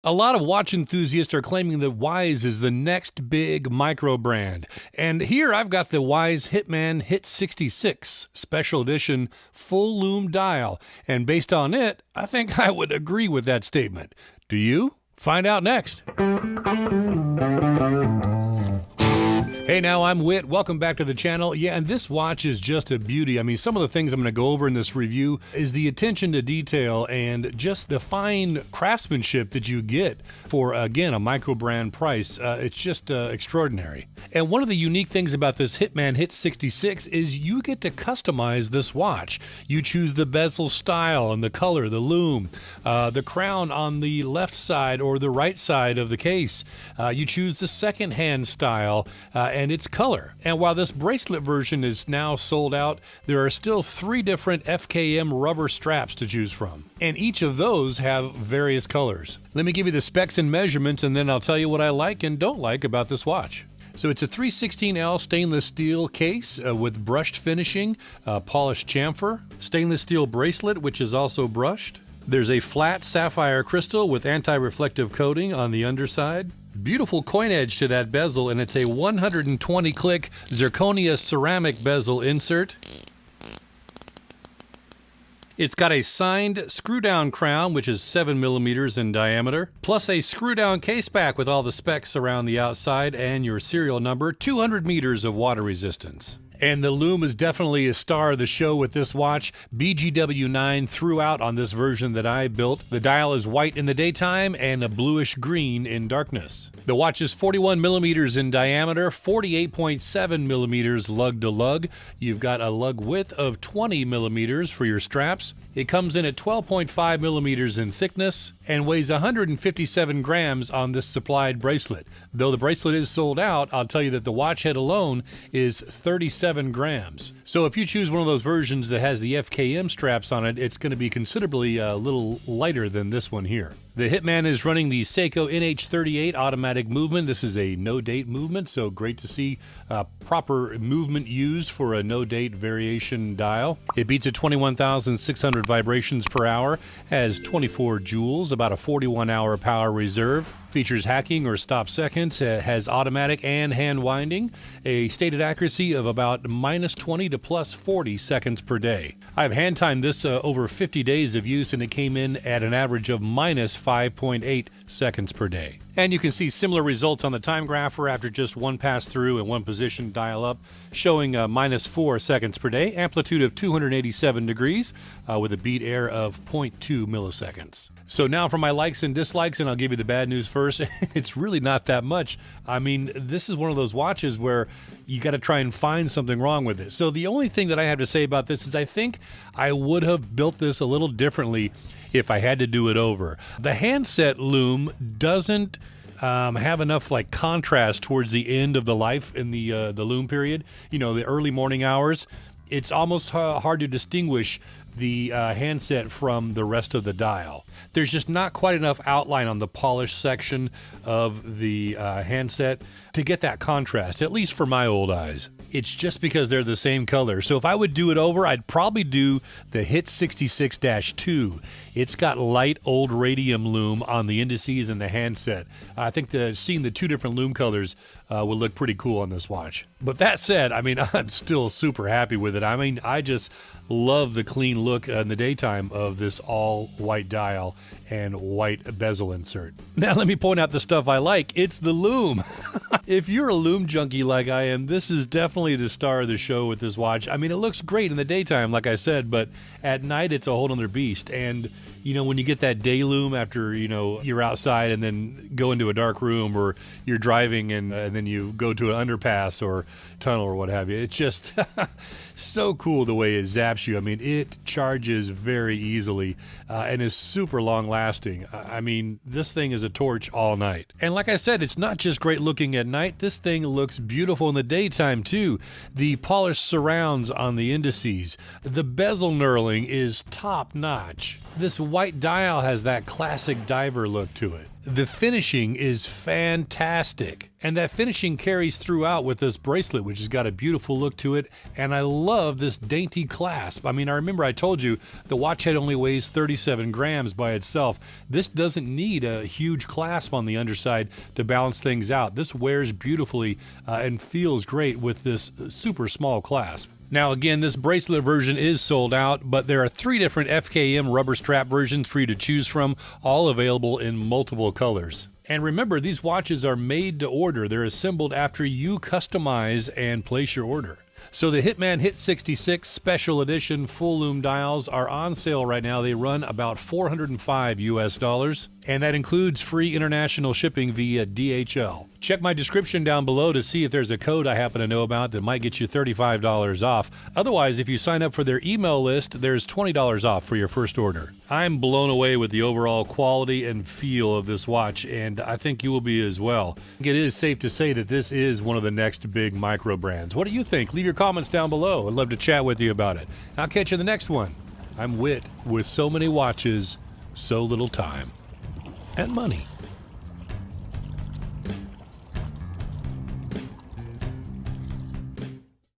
A lot of watch enthusiasts are claiming that WISE is the next big micro brand. And here I've got the WISE Hitman HIT66 Special Edition full lume dial. And based on it, I think I would agree with that statement. Do you? Find out next. Hey now, I'm Whit. Welcome back to the channel. Yeah, and this watch is just a beauty. I mean, some of the things I'm going to go over in this review is the attention to detail and just the fine craftsmanship that you get for, again, a micro brand price. It's just extraordinary. And one of the unique things about this Hitman HIT66 is you get to customize this watch. You choose the bezel style and the color, the lume, the crown on the left side or the right side of the case. You choose the second hand style and its color. And while this bracelet version is now sold out, there are still 3 different FKM rubber straps to choose from. And each of those have various colors. Let me give you the specs and measurements, and then I'll tell you what I like and don't like about this watch. So it's a 316L stainless steel case with brushed finishing, polished chamfer, stainless steel bracelet, which is also brushed. There's a flat sapphire crystal with anti-reflective coating on the underside. Beautiful coin edge to that bezel, and it's a 120 click zirconia ceramic bezel insert. It's got a signed screw-down crown, which is 7 millimeters in diameter, plus a screw-down case back with all the specs around the outside and your serial number, 200 meters of water resistance. And the lume is definitely a star of the show with this watch. BGW9 threw out on this version that I built. The dial is white in the daytime and a bluish green in darkness. The watch is 41 millimeters in diameter, 48.7 millimeters lug to lug. You've got a lug width of 20 millimeters for your straps. It comes in at 12.5 millimeters in thickness and weighs 157 grams on this supplied bracelet. Though the bracelet is sold out, I'll tell you that the watch head alone is 37 grams. So if you choose one of those versions that has the FKM straps on it, it's going to be considerably a little lighter than this one here. The Hitman is running the Seiko NH38 automatic movement. This is a no-date movement, so great to see proper movement used for a no-date variation dial. It beats at 21,600 vibrations per hour, has 24 joules, about a 41-hour power reserve. Features hacking or stop seconds, has automatic and hand winding, a stated accuracy of about -20 to +40 seconds per day. I've hand timed this over 50 days of use, and it came in at an average of -5.8 seconds per day. And you can see similar results on the time grapher after just one pass through and one position dial up, showing -4 seconds per day, amplitude of 287 degrees, with a beat error of 0.2 milliseconds. So now for my likes and dislikes, and I'll give you the bad news first. It's really not that much. I mean, this is one of those watches where you got to try and find something wrong with it. So the only thing that I have to say about this is I think I would have built this a little differently if I had to do it over. The handset lume doesn't have enough like contrast towards the end of the life in the lume period. You know, the early morning hours. It's almost hard to distinguish the handset from the rest of the dial. There's just not quite enough outline on the polished section of the handset to get that contrast, at least for my old eyes. It's just because they're the same color. So if I would do it over, I'd probably do the HIT66-2. It's got light old radium lume on the indices and the handset. I think seeing the 2 different lume colors will look pretty cool on this watch. But that said, I mean, I'm still super happy with it. I mean, I just love the clean look in the daytime of this all white dial and white bezel insert. Now let me point out the stuff I like. It's the lume. If you're a lume junkie like I am, this is definitely the star of the show with this watch. I mean, it looks great in the daytime, like I said, but at night it's a whole other beast. And you know, when you get that day lume after, you know, you're outside and then go into a dark room, or you're driving and then you go to an underpass or tunnel or what have you, it's just so cool the way it zaps you. I mean, it charges very easily and is super long lasting. I mean, this thing is a torch all night. And like I said, it's not just great looking at night. This thing looks beautiful in the daytime too. The polished surrounds on the indices. The bezel knurling is top notch. This white dial has that classic diver look to it. The finishing is fantastic, and that finishing carries throughout with this bracelet, which has got a beautiful look to it, and I love this dainty clasp. I mean, I remember I told you the watch head only weighs 37 grams by itself. This doesn't need a huge clasp on the underside to balance things out. This wears beautifully and feels great with this super small clasp. Now again, this bracelet version is sold out, but there are 3 different FKM rubber strap versions for you to choose from, all available in multiple colors. And remember, these watches are made to order. They're assembled after you customize and place your order. So the Hitman HIT66 Special Edition full lume dials are on sale right now. They run about $405 US, and that includes free international shipping via DHL. Check my description down below to see if there's a code I happen to know about that might get you $35 off. Otherwise, if you sign up for their email list, there's $20 off for your first order. I'm blown away with the overall quality and feel of this watch, and I think you will be as well. It is safe to say that this is one of the next big micro brands. What do you think? Leave your comments down below. I'd love to chat with you about it. I'll catch you in the next one. I'm Whit with so many watches, so little time and money.